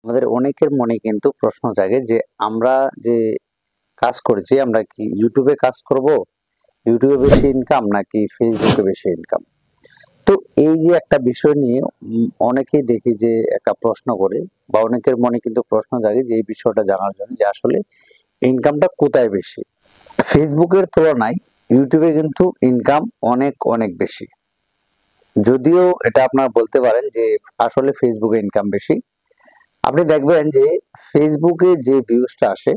আমাদের অনেকের মনে কিন্তু প্রশ্ন জাগে যে আমরা যে কাজ করেছি আমরা কি ইউটিউবে কাজ করব, ইউটিউবে বেশি ইনকাম নাকি ফেসবুকে বেশি ইনকাম। তো এই যে একটা বিষয় নিয়ে অনেকেই দেখি যে একটা প্রশ্ন করে বা অনেকের মনে কিন্তু প্রশ্ন জাগে যে এই বিষয়টা জানার জন্য যে আসলে ইনকামটা কোথায় বেশি। ফেসবুকের তুলনায় ইউটিউবে কিন্তু ইনকাম অনেক অনেক বেশি। যদিও এটা আপনারা বলতে পারেন যে আসলে ফেসবুকে ইনকাম বেশি। আপনি দেখবেন যে ফেসবুকে যে ভিউজটা আসে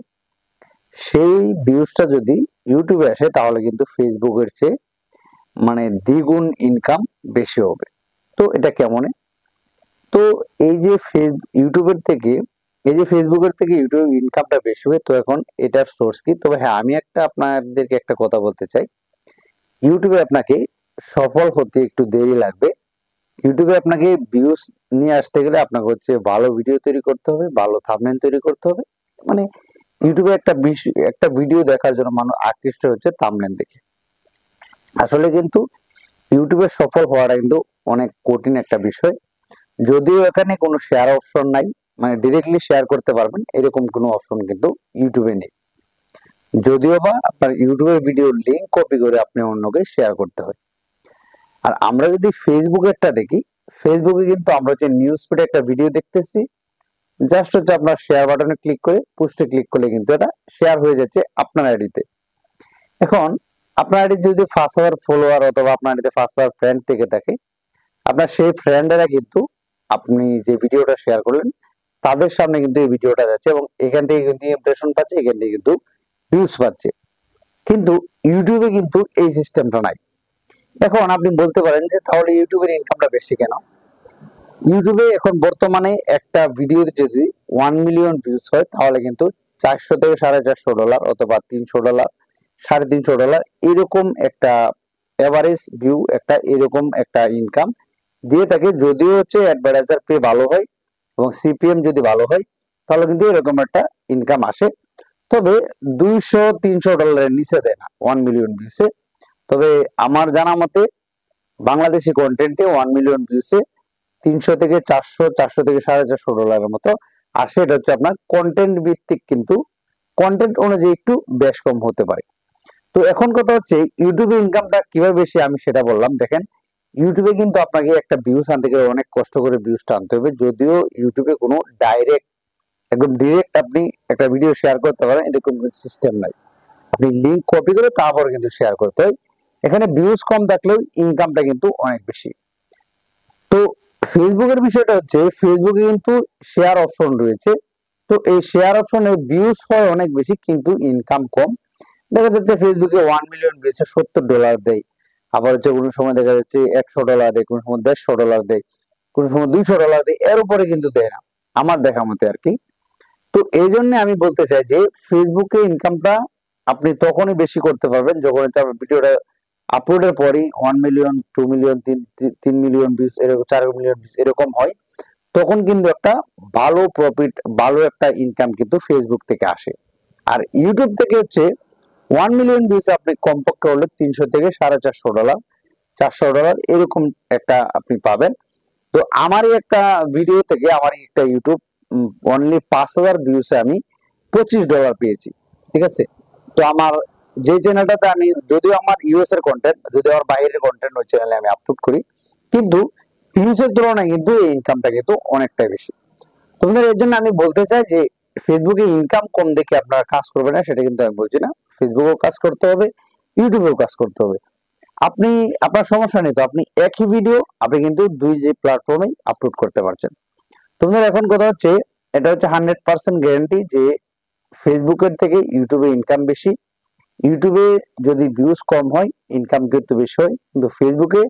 সেই ভিউজটা যদি ইউটিউবে আসে তাহলে কিন্তু ফেসবুকের চেয়ে দ্বিগুণ ইনকাম বেশি হবে। তো এটা কেমনে? তো এই যে ইউটিউবের থেকে এই যে ফেসবুকের থেকে ইউটিউব ইনকামটা বেশি হবে, তো এখন এটার সোর্স কি? তবে হ্যাঁ, আমি আপনাদেরকে একটা কথা বলতে চাই। ইউটিউবে আপনাকে সফল হতে একটু দেরি লাগবে। ইউটিউবে আপনাকে ভিউজ নিয়ে আসতে গেলে আপনাকে হচ্ছে ভালো ভিডিও তৈরি করতে হবে, ভালো থাম্বনেল তৈরি করতে হবে। মানে ইউটিউবে একটা ভিডিও দেখার জন্য মানুষ আকৃষ্ট হচ্ছে থাম্বনেল দেখে। আসলে কিন্তু ইউটিউবে সফল হওয়াটা কিন্তু অনেক কঠিন একটা বিষয়। যদিও এখানে কোনো শেয়ার অপশন নাই, ডিরেক্টলি শেয়ার করতে পারবেন এরকম কোনো অপশন কিন্তু ইউটিউবে নেই। যদিও বা আপনার ইউটিউবের ভিডিও লিংক কপি করে আপনি অন্যকে শেয়ার করতে হয়। আর আমরা যদি ফেসবুকেরটা দেখি, ফেসবুকে কিন্তু আমরা হচ্ছে নিউজ ফিডে একটা ভিডিও দেখতেছি, জাস্ট হচ্ছে আপনার শেয়ার বাটনে ক্লিক করে পোস্টে ক্লিক করলে কিন্তু এটা শেয়ার হয়ে যাচ্ছে আপনার আইডিতে। এখন আপনার আইডি যদি 5,000 ফলোয়ার অথবা আপনার আইডিতে 5,000 ফ্রেন্ড থেকে থাকে, আপনার সেই ফ্রেন্ডেরা কিন্তু আপনি যে ভিডিওটা শেয়ার করলেন তাদের সামনে কিন্তু এই ভিডিওটা যাচ্ছে এবং এখান থেকে কিন্তু ইমপ্রেশন পাচ্ছে, এখান থেকে কিন্তু ভিউজ পাচ্ছে। কিন্তু ইউটিউবে কিন্তু এই সিস্টেমটা নাই। এখন আপনি বলতে পারেন যে তাহলে ইউটিউবের ইনকামটা বেশি কেন? ইউটিউবে এখন বর্তমানে একটা ভিডিওতে যদি 1 মিলিয়ন ভিউজ হয় তাহলে কিন্তু 400 থেকে $450 অথবা $300, $350 এরকম একটা এভারেজ ভিউ, একটা এরকম একটা ইনকাম দিয়ে থাকে। যদিও হচ্ছে অ্যাডভার্টাইজার পে ভালো হয় এবং সিপিএম যদি ভালো হয় তাহলে কিন্তু এরকম একটা ইনকাম আসে। তবে $200-300 নিচে দেয় না 1 মিলিয়ন ভিউসে। তবে আমার জানা মতে বাংলাদেশি কন্টেন্টে 1 মিলিয়ন ভিউসে 300 থেকে 400, 400 থেকে $450 মতো আসে। এটা হচ্ছে আপনার কন্টেন্ট ভিত্তিক, কিন্তু কন্টেন্ট অনুযায়ী একটু বেশ কম হতে পারে। তো এখন কথা হচ্ছে ইউটিউবে ইনকামটা কিভাবে বেশি, আমি সেটা বললাম। দেখেন, ইউটিউবে কিন্তু আপনাকে একটা ভিউজ আনতে গেলে অনেক কষ্ট করে ভিউজটা আনতে হবে। যদিও ইউটিউবে কোনো একদম ডিরেক্ট আপনি একটা ভিডিও শেয়ার করতে পারেন এরকম সিস্টেম নাই। আপনি লিংক কপি করে তারপর কিন্তু শেয়ার করতে হয়। এখানে ভিউজ কম থাকলেও ইনকামটা কিন্তু অনেক বেশি। তো ফেসবুকের বিষয়টা হচ্ছে ফেসবুকে কিন্তু শেয়ার অপশন রয়েছে। তো এই শেয়ার অপশনে ভিউজ হয় অনেক বেশি কিন্তু ইনকাম কম। দেখা যাচ্ছে ফেসবুকে 1 মিলিয়ন ভিউসে $70 দেয়, আবার হচ্ছে কোনো সময় দেখা যাচ্ছে $100 দেয়, কোনো সময় $150 দেয়, কোনো সময় $200 দেয়, এর উপরে কিন্তু দেয় না আমার দেখা মতে আর কি। তো এই জন্য আমি বলতে চাই যে ফেসবুকে ইনকামটা আপনি তখনই বেশি করতে পারবেন যখন হচ্ছে আপনার ভিডিওটা আপলোডের পরই 1 মিলিয়ন, 2 মিলিয়ন, 3 মিলিয়ন ভিউজ, এরকম 4 মিলিয়ন ভিউজ এরকম হয়। তখন কিন্তু একটা ভালো প্রফিট, ভালো একটা ইনকাম কিন্তু ফেসবুক থেকে আসে। আর ইউটিউব থেকে হচ্ছে 1 মিলিয়ন ভিউজ আপনি কমপক্ষে হলে 300 থেকে $450, $400 এরকম একটা আপনি পাবেন। তো আমারই একটা ভিডিও থেকে আমারই একটা ইউটিউব অনলি 5,000 ভিউসে আমি $25 পেয়েছি। ঠিক আছে? তো আমার যে চ্যানেলটাতে আমি, যদিও আমার ইউএস এর কন্টেন্ট, যদি আমার বাইরের কন্টেন্ট ওই চ্যানেলে আমি আপলোড করি, কিন্তু ভিউসের তুলনায় কিন্তু এই ইনকামটা কিন্তু অনেকটাই বেশি। তোমাদের এর জন্য আমি বলতে চাই যে ফেসবুকে ইনকাম কম দেখে আপনারা কাজ করবেন না, সেটা কিন্তু আমি বলছি না। ফেসবুকেও কাজ করতে হবে, ইউটিউবেও কাজ করতে হবে। আপনি, আপনার সমস্যা নেই, তো আপনি একই ভিডিও আপনি কিন্তু দুই যে প্ল্যাটফর্মে আপলোড করতে পারছেন। তোমাদের এখন কথা হচ্ছে, এটা হচ্ছে 100% গ্যারান্টি যে ফেসবুকের থেকে ইউটিউবে ইনকাম বেশি। ইউটিউবে যদি ভিউজ কম হয় ইনকাম কিন্তু বেশি হয়, কিন্তু ফেসবুকে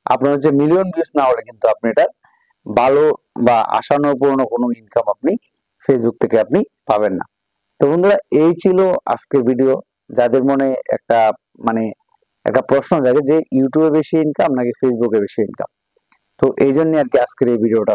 আপনার হচ্ছে মিলিয়ন ভিউজ না হলে কিন্তু আপনি এটা ভালো বা আশানুরূপ কোনো ইনকাম আপনি ফেসবুক থেকে আপনি পাবেন না। তো বন্ধুরা, এই ছিল আজকের ভিডিও। যাদের মনে একটা মানে একটা প্রশ্ন জাগে যে ইউটিউবে বেশি ইনকাম নাকি ফেসবুকে বেশি ইনকাম, তো এই জন্য আর কি আজকের এই ভিডিওটা।